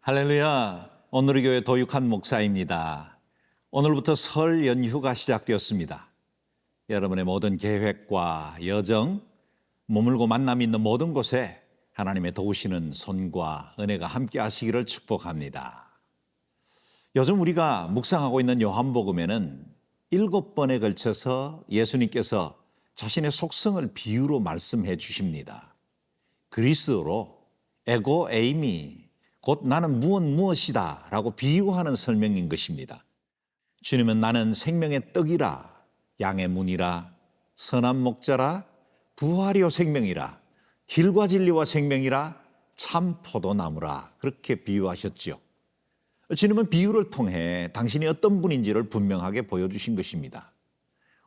할렐루야. 오늘의 교회 도육한 목사입니다. 오늘부터 설 연휴가 시작되었습니다. 여러분의 모든 계획과 여정, 머물고 만남이 있는 모든 곳에 하나님의 도우시는 손과 은혜가 함께 하시기를 축복합니다. 요즘 우리가 묵상하고 있는 요한복음에는 7번에 걸쳐서 예수님께서 자신의 속성을 비유로 말씀해 주십니다. 그리스어로 에고 에이미, 곧 나는 무엇이다 라고 비유하는 설명인 것입니다. 주님은 나는 생명의 떡이라, 양의 문이라, 선한 목자라, 부활이요 생명이라, 길과 진리와 생명이라, 참 포도나무라 그렇게 비유하셨지요. 주님은 비유를 통해 당신이 어떤 분인지를 분명하게 보여주신 것입니다.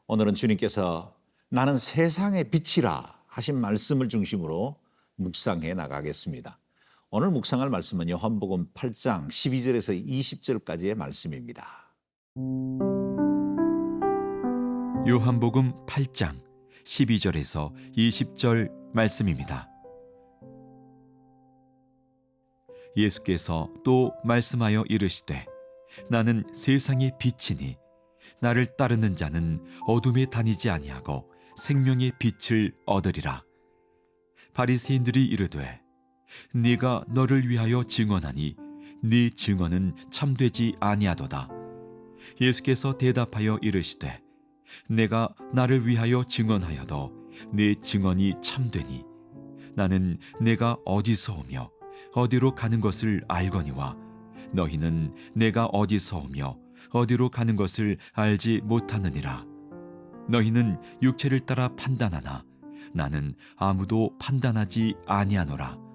오늘은 주님께서 나는 세상의 빛이라 하신 말씀을 중심으로 묵상해 나가겠습니다. 오늘 묵상할 말씀은 요한복음 8장 12절에서 20절까지의 말씀입니다. 요한복음 8장 12절에서 20절 말씀입니다. 예수께서 또 말씀하여 이르시되 나는 세상의 빛이니 나를 따르는 자는 어둠에 다니지 아니하고 생명의 빛을 얻으리라. 바리새인들이 이르되 네가 너를 위하여 증언하니 네 증언은 참되지 아니하도다. 예수께서 대답하여 이르시되 내가 나를 위하여 증언하여도 네 증언이 참되니 나는 내가 어디서 오며 어디로 가는 것을 알거니와 너희는 내가 어디서 오며 어디로 가는 것을 알지 못하느니라. 너희는 육체를 따라 판단하나 나는 아무도 판단하지 아니하노라.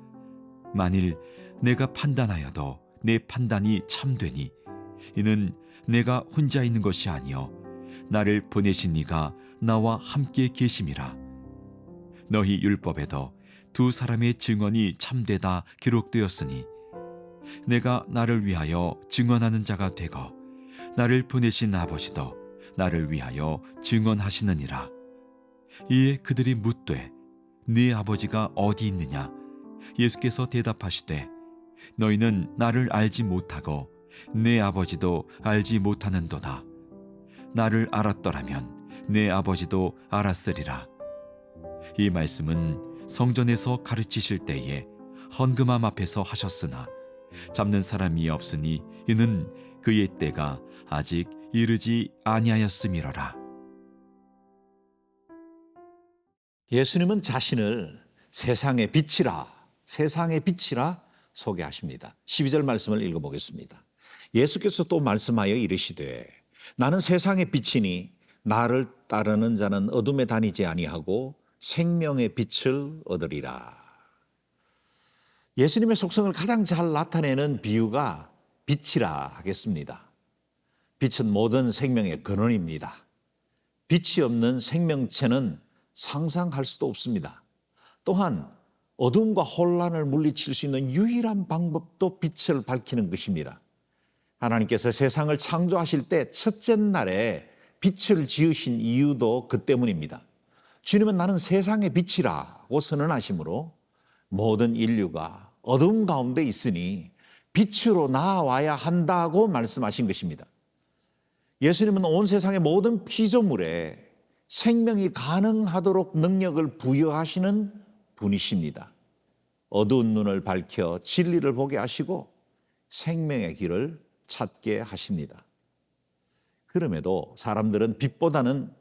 만일 내가 판단하여도 내 판단이 참되니 이는 내가 혼자 있는 것이 아니요 나를 보내신 이가 나와 함께 계심이라. 너희 율법에도 두 사람의 증언이 참되다 기록되었으니 내가 나를 위하여 증언하는 자가 되고 나를 보내신 아버지도 나를 위하여 증언하시느니라. 이에 그들이 묻되 네 아버지가 어디 있느냐? 예수께서 대답하시되 너희는 나를 알지 못하고 내 아버지도 알지 못하는도다. 나를 알았더라면 내 아버지도 알았으리라. 이 말씀은 성전에서 가르치실 때에 헌금함 앞에서 하셨으나 잡는 사람이 없으니 이는 그의 때가 아직 이르지 아니하였음이로라. 예수님은 자신을 세상의 빛이라 소개하십니다. 12절 말씀을 읽어보겠습니다. 예수께서 또 말씀하여 이르시되 나는 세상의 빛이니 나를 따르는 자는 어둠에 다니지 아니하고 생명의 빛을 얻으리라. 예수님의 속성을 가장 잘 나타내는 비유가 빛이라 하겠습니다. 빛은 모든 생명의 근원입니다. 빛이 없는 생명체는 상상할 수도 없습니다. 또한 어둠과 혼란을 물리칠 수 있는 유일한 방법도 빛을 밝히는 것입니다. 하나님께서 세상을 창조하실 때 첫째 날에 빛을 지으신 이유도 그 때문입니다. 주님은 나는 세상의 빛이라고 선언하시므로 모든 인류가 어둠 가운데 있으니 빛으로 나아와야 한다고 말씀하신 것입니다. 예수님은 온 세상의 모든 피조물에 생명이 가능하도록 능력을 부여하시는 분이십니다. 어두운 눈을 밝혀 진리를 보게 하시고 생명의 길을 찾게 하십니다. 그럼에도 사람들은 빛보다는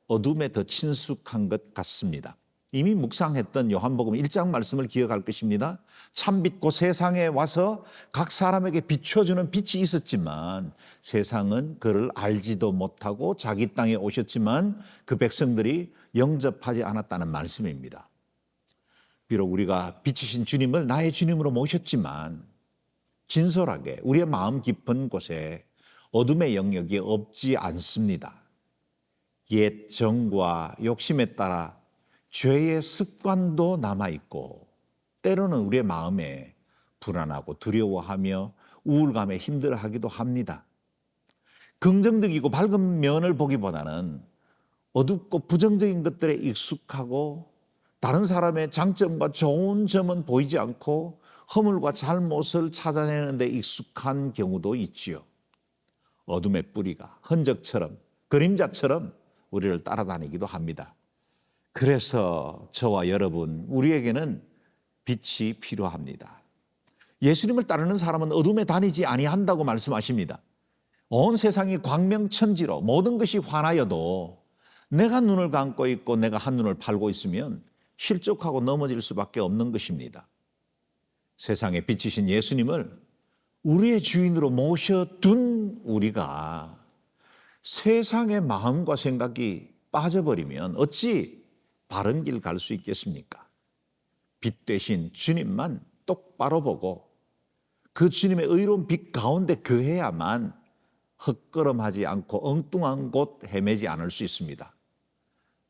어둠에 더 친숙한 것 같습니다. 이미 묵상했던 요한복음 1장 말씀을 기억할 것입니다. 참빛 곧 세상에 와서 각 사람에게 비춰주는 빛이 있었지만 세상은 그를 알지도 못하고 자기 땅에 오셨지만 그 백성들이 영접하지 않았다는 말씀입니다. 비록 우리가 빛이신 주님을 나의 주님으로 모셨지만 진솔하게 우리의 마음 깊은 곳에 어둠의 영역이 없지 않습니다. 옛 정과 욕심에 따라 죄의 습관도 남아있고 때로는 우리의 마음에 불안하고 두려워하며 우울감에 힘들어하기도 합니다. 긍정적이고 밝은 면을 보기보다는 어둡고 부정적인 것들에 익숙하고 다른 사람의 장점과 좋은 점은 보이지 않고 허물과 잘못을 찾아내는 데 익숙한 경우도 있지요. 어둠의 뿌리가 흔적처럼 그림자처럼 우리를 따라다니기도 합니다. 그래서 저와 여러분, 우리에게는 빛이 필요합니다. 예수님을 따르는 사람은 어둠에 다니지 아니한다고 말씀하십니다. 온 세상이 광명천지로 모든 것이 환하여도 내가 눈을 감고 있고 내가 한눈을 팔고 있으면 실족하고 넘어질 수밖에 없는 것입니다. 세상에 비치신 예수님을 우리의 주인으로 모셔둔 우리가 세상의 마음과 생각이 빠져버리면 어찌 바른 길 갈 수 있겠습니까? 빛 대신 주님만 똑바로 보고 그 주님의 의로운 빛 가운데 거해야만 헛걸음하지 않고 엉뚱한 곳 헤매지 않을 수 있습니다.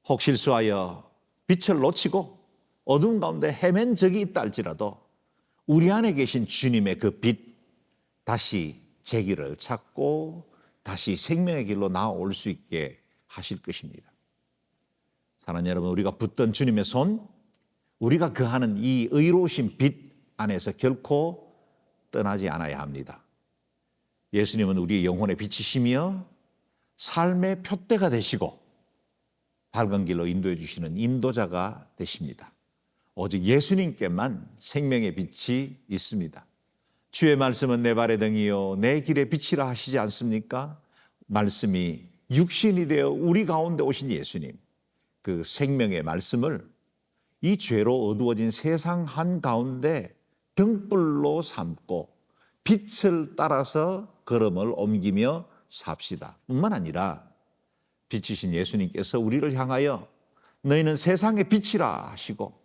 혹 실수하여 빛을 놓치고 어두운 가운데 헤맨 적이 있다 할지라도 우리 안에 계신 주님의 그 빛 다시 제길을 찾고 다시 생명의 길로 나아올 수 있게 하실 것입니다. 사랑하는 여러분, 우리가 붙든 주님의 손, 우리가 거하는 이 의로우신 빛 안에서 결코 떠나지 않아야 합니다. 예수님은 우리의 영혼의 빛이시며 삶의 표대가 되시고 밝은 길로 인도해 주시는 인도자가 되십니다. 오직 예수님께만 생명의 빛이 있습니다. 주의 말씀은 내 발의 등이요 내 길의 빛이라 하시지 않습니까? 말씀이 육신이 되어 우리 가운데 오신 예수님, 그 생명의 말씀을 이 죄로 어두워진 세상 한가운데 등불로 삼고 빛을 따라서 걸음을 옮기며 삽시다. 뿐만 아니라 빛이신 예수님께서 우리를 향하여 너희는 세상의 빛이라 하시고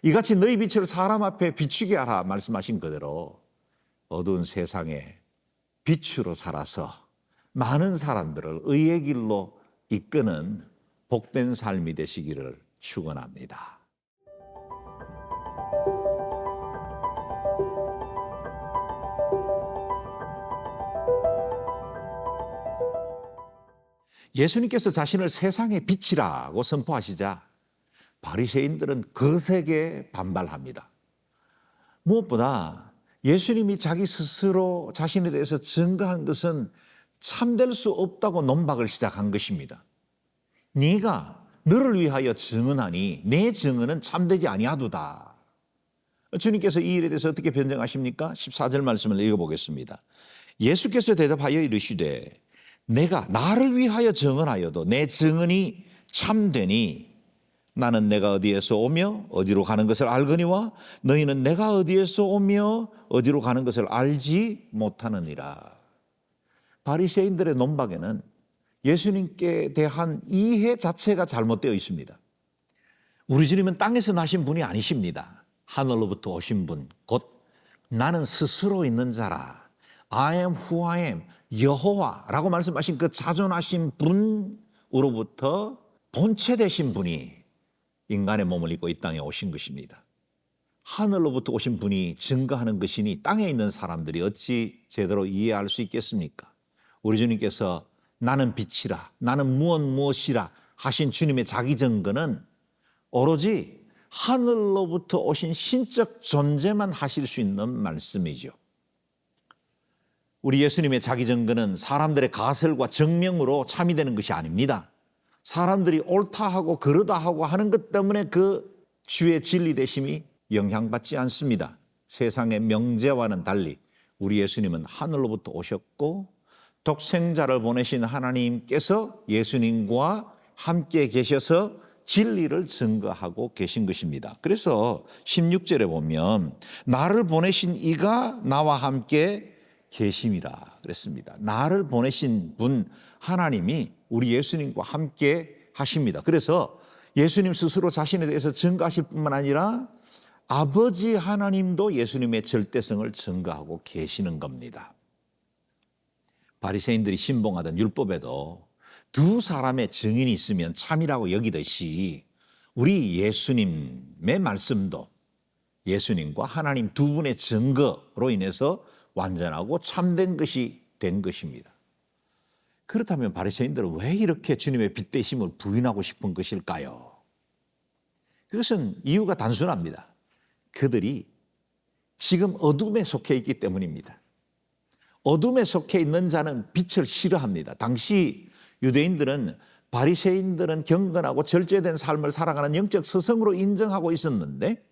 이같이 너희 빛을 사람 앞에 비추게 하라 말씀하신 그대로 어두운 세상에 빛으로 살아서 많은 사람들을 의의 길로 이끄는 복된 삶이 되시기를 축원합니다. 예수님께서 자신을 세상의 빛이라고 선포하시자 바리새인들은 거세게 반발합니다. 무엇보다 예수님이 자기 스스로 자신에 대해서 증거한 것은 참될 수 없다고 논박을 시작한 것입니다. 네가 너를 위하여 증언하니 내 증언은 참되지 아니하도다. 주님께서 이 일에 대해서 어떻게 변정하십니까? 14절 말씀을 읽어보겠습니다. 예수께서 대답하여 이르시되 내가 나를 위하여 증언하여도 내 증언이 참되니 나는 내가 어디에서 오며 어디로 가는 것을 알거니와 너희는 내가 어디에서 오며 어디로 가는 것을 알지 못하느니라. 바리새인들의 논박에는 예수님께 대한 이해 자체가 잘못되어 있습니다. 우리 주님은 땅에서 나신 분이 아니십니다. 하늘로부터 오신 분, 곧 나는 스스로 있는 자라. I am who I am. 여호와라고 말씀하신 그 자존하신 분으로부터 본체되신 분이 인간의 몸을 입고 이 땅에 오신 것입니다. 하늘로부터 오신 분이 증거하는 것이니 땅에 있는 사람들이 어찌 제대로 이해할 수 있겠습니까? 우리 주님께서 나는 빛이라, 나는 무엇이라 하신 주님의 자기 증거는 오로지 하늘로부터 오신 신적 존재만 하실 수 있는 말씀이죠. 우리 예수님의 자기 증거는 사람들의 가설과 증명으로 참이 되는 것이 아닙니다. 사람들이 옳다 하고 그러다 하고 하는 것 때문에 그 주의 진리 되심이 영향받지 않습니다. 세상의 명제와는 달리 우리 예수님은 하늘로부터 오셨고 독생자를 보내신 하나님께서 예수님과 함께 계셔서 진리를 증거하고 계신 것입니다. 그래서 16절에 보면 나를 보내신 이가 나와 함께 계심이라 그랬습니다. 나를 보내신 분 하나님이 우리 예수님과 함께 하십니다. 그래서 예수님 스스로 자신에 대해서 증거하실 뿐만 아니라 아버지 하나님도 예수님의 절대성을 증거하고 계시는 겁니다. 바리새인들이 신봉하던 율법에도 두 사람의 증인이 있으면 참이라고 여기듯이 우리 예수님의 말씀도 예수님과 하나님 두 분의 증거로 인해서 완전하고 참된 것이 된 것입니다. 그렇다면 바리새인들은 왜 이렇게 주님의 빛되심을 부인하고 싶은 것일까요? 그것은 이유가 단순합니다. 그들이 지금 어둠에 속해 있기 때문입니다. 어둠에 속해 있는 자는 빛을 싫어합니다. 당시 유대인들은 바리새인들은 경건하고 절제된 삶을 살아가는 영적 스승으로 인정하고 있었는데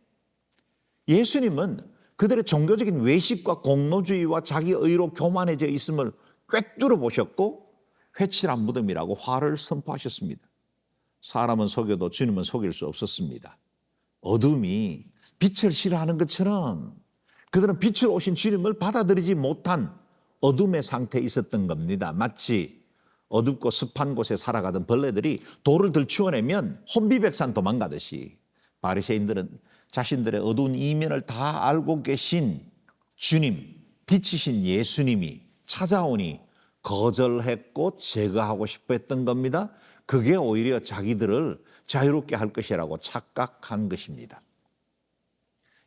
예수님은 그들의 종교적인 외식과 공로주의와 자기 의로 교만해져 있음을 꿰뚫어 보셨고 회칠한 무덤이라고 화를 선포하셨습니다. 사람은 속여도 주님은 속일 수 없었습니다. 어둠이 빛을 싫어하는 것처럼 그들은 빛으로 오신 주님을 받아들이지 못한 어둠의 상태에 있었던 겁니다. 마치 어둡고 습한 곳에 살아가던 벌레들이 돌을 들추어내면 혼비백산 도망가듯이 바리새인들은 자신들의 어두운 이면을 다 알고 계신 주님, 빛이신 예수님이 찾아오니 거절했고 제거하고 싶어 했던 겁니다. 그게 오히려 자기들을 자유롭게 할 것이라고 착각한 것입니다.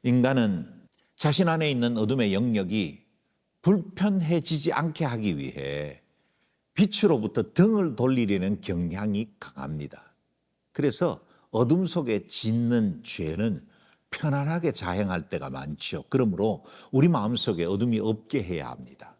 인간은 자신 안에 있는 어둠의 영역이 불편해지지 않게 하기 위해 빛으로부터 등을 돌리려는 경향이 강합니다. 그래서 어둠 속에 짓는 죄는 편안하게 자행할 때가 많죠. 그러므로 우리 마음속에 어둠이 없게 해야 합니다.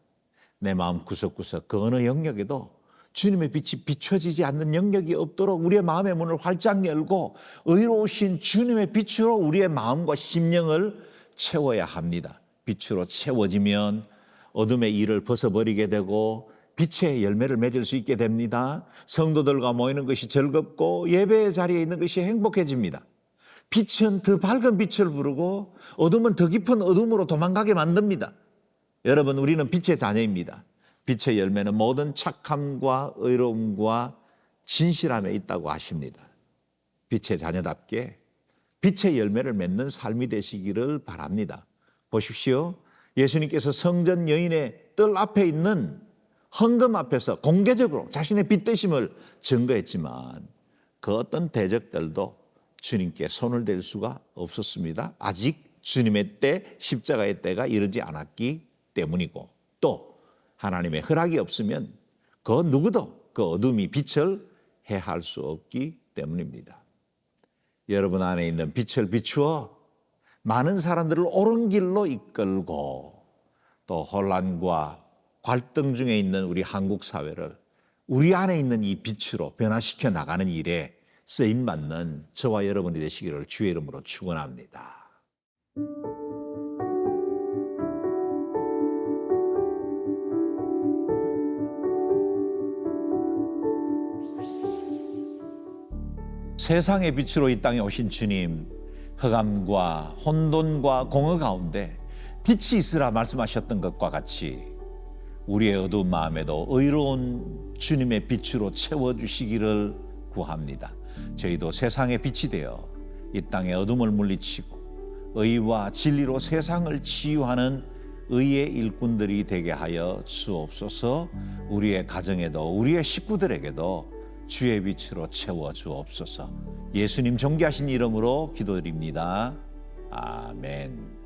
내 마음 구석구석 그 어느 영역에도 주님의 빛이 비춰지지 않는 영역이 없도록 우리의 마음의 문을 활짝 열고 의로우신 주님의 빛으로 우리의 마음과 심령을 채워야 합니다. 빛으로 채워지면 어둠의 일을 벗어버리게 되고 빛의 열매를 맺을 수 있게 됩니다. 성도들과 모이는 것이 즐겁고 예배의 자리에 있는 것이 행복해집니다. 빛은 더 밝은 빛을 부르고 어둠은 더 깊은 어둠으로 도망가게 만듭니다. 여러분, 우리는 빛의 자녀입니다. 빛의 열매는 모든 착함과 의로움과 진실함에 있다고 하십니다. 빛의 자녀답게 빛의 열매를 맺는 삶이 되시기를 바랍니다. 보십시오. 예수님께서 성전 여인의 뜰 앞에 있는 헌금 앞에서 공개적으로 자신의 빛되심을 증거했지만 그 어떤 대적들도 주님께 손을 댈 수가 없었습니다. 아직 주님의 때, 십자가의 때가 이르지 않았기 때문이고 또 하나님의 허락이 없으면 그 누구도 그 어둠이 빛을 해할 수 없기 때문입니다. 여러분 안에 있는 빛을 비추어 많은 사람들을 옳은 길로 이끌고 또 혼란과 갈등 중에 있는 우리 한국 사회를 우리 안에 있는 이 빛으로 변화시켜 나가는 일에 쓰임받는 저와 여러분이 되시기를 주의 이름으로 축원합니다. 세상의 빛으로 이 땅에 오신 주님, 흑암과 혼돈과 공허 가운데 빛이 있으라 말씀하셨던 것과 같이 우리의 어두운 마음에도 의로운 주님의 빛으로 채워주시기를 구합니다. 저희도 세상의 빛이 되어 이 땅의 어둠을 물리치고 의와 진리로 세상을 치유하는 의의 일꾼들이 되게 하여 주옵소서. 우리의 가정에도 우리의 식구들에게도 주의 빛으로 채워주옵소서. 예수님 존귀하신 이름으로 기도드립니다. 아멘.